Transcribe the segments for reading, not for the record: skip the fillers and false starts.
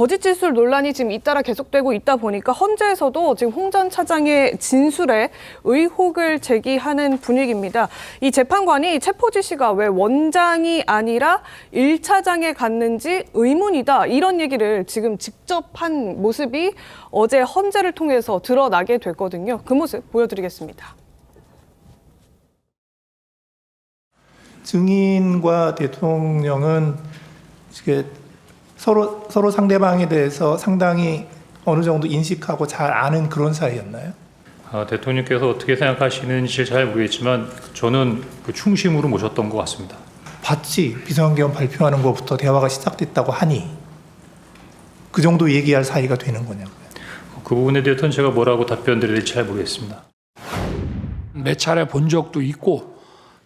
거짓 진술 논란이 지금 잇따라 계속되고 있다 보니까 헌재에서도 지금 홍 전 차장의 진술에 의혹을 제기하는 분위기입니다. 이 재판관이 체포 지시가 왜 원장이 아니라 1차장에 갔는지 의문이다. 이런 얘기를 지금 직접 한 모습이 어제 헌재를 통해서 드러나게 됐거든요. 그 모습 보여드리겠습니다. 증인과 대통령은 서로 상대방에 대해서 상당히 어느 정도 인식하고 잘 아는 그런 사이였나요? 대통령께서 어떻게 생각하시는지 잘 모르겠지만 저는 그 충심으로 모셨던 것 같습니다. 봤지. 비서연계원 발표하는 것부터 대화가 시작됐다고 하니 그 정도 얘기할 사이가 되는 거냐고요. 그 부분에 대해서는 제가 뭐라고 답변드려야 될지 잘 모르겠습니다. 몇 차례 본 적도 있고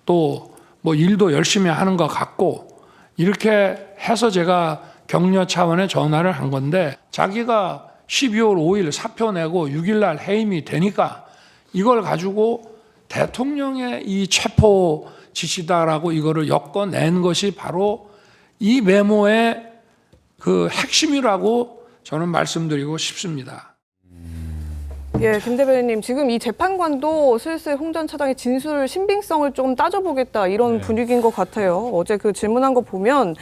또 뭐 일도 열심히 하는 것 같고 이렇게 해서 제가 격려 차원의 전화를 한 건데 자기가 12월 5일 사표 내고 6일 날 해임이 되니까 이걸 가지고 대통령의 이 체포 지시다라고 이거를 엮어낸 것이 바로 이 메모의 그 핵심이라고 저는 말씀드리고 싶습니다. 예, 김 대변인님, 지금 이 재판관도 슬슬 홍 전 차장의 진술 신빙성을 좀 따져보겠다 이런 분위기인 것 같아요. 어제 그 질문한 거 보면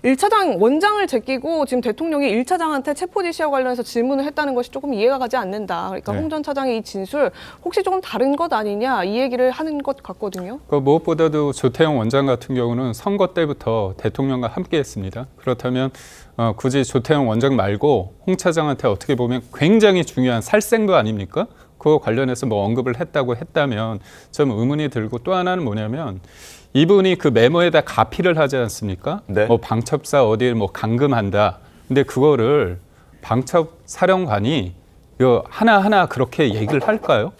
1차장 원장을 제끼고 지금 대통령이 1차장한테 체포 지시와 관련해서 질문을 했다는 것이 조금 이해가 가지 않는다. 그러니까 홍 전 차장의 이 진술 혹시 조금 다른 것 아니냐 이 얘기를 하는 것 같거든요. 무엇보다도 조태용 원장 같은 경우는 선거 때부터 대통령과 함께했습니다. 그렇다면 굳이 조태용 원장 말고 홍 차장한테 어떻게 보면 굉장히 중요한 살생부 아닙니까? 그거 관련해서 뭐 언급을 했다고 했다면 좀 의문이 들고 또 하나는 뭐냐면 이분이 그 메모에다 가피를 하지 않습니까? 네. 뭐 방첩사 어디를 뭐 감금한다. 근데 그거를 방첩 사령관이 하나하나 그렇게 얘기를 할까요?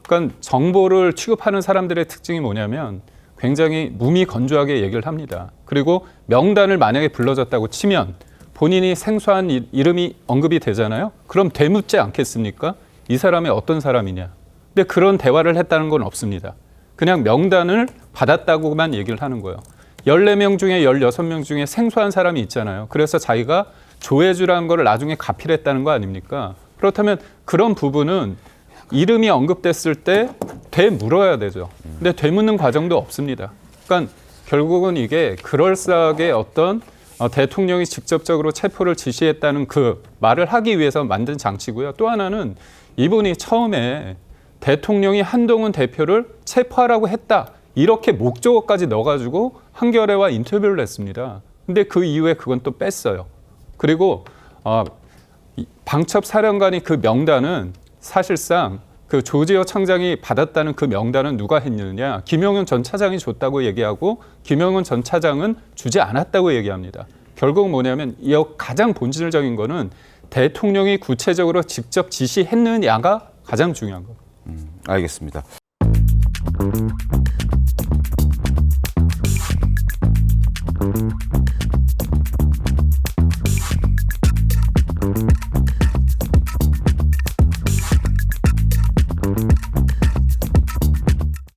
그러니까 정보를 취급하는 사람들의 특징이 뭐냐면 굉장히 무미건조하게 얘기를 합니다. 그리고 명단을 만약에 불러줬다고 치면 본인이 생소한 이름이 언급이 되잖아요. 그럼 되묻지 않겠습니까? 이 사람이 어떤 사람이냐. 근데 그런 대화를 했다는 건 없습니다. 그냥 명단을 받았다고만 얘기를 하는 거예요. 14명 중에 16명 중에 생소한 사람이 있잖아요. 그래서 자기가 조회주라는 걸 나중에 가피를 했다는 거 아닙니까? 그렇다면 그런 부분은 이름이 언급됐을 때 되물어야 되죠. 근데 되묻는 과정도 없습니다. 그러니까 결국은 이게 그럴싸하게 어떤 대통령이 직접적으로 체포를 지시했다는 그 말을 하기 위해서 만든 장치고요. 또 하나는 이분이 처음에 대통령이 한동훈 대표를 체포하라고 했다. 이렇게 목적어까지 넣어가지고 한겨레와 인터뷰를 했습니다. 근데 그 이후에 그건 또 뺐어요. 그리고 방첩 사령관이 그 명단은 사실상 그 조지호 청장이 받았다는 그 명단은 누가 했느냐. 김용현 전 차장이 줬다고 얘기하고 김용현 전 차장은 주지 않았다고 얘기합니다. 결국 뭐냐면 이 가장 본질적인 거는 대통령이 구체적으로 직접 지시했느냐가 가장 중요한 거예요. 알겠습니다.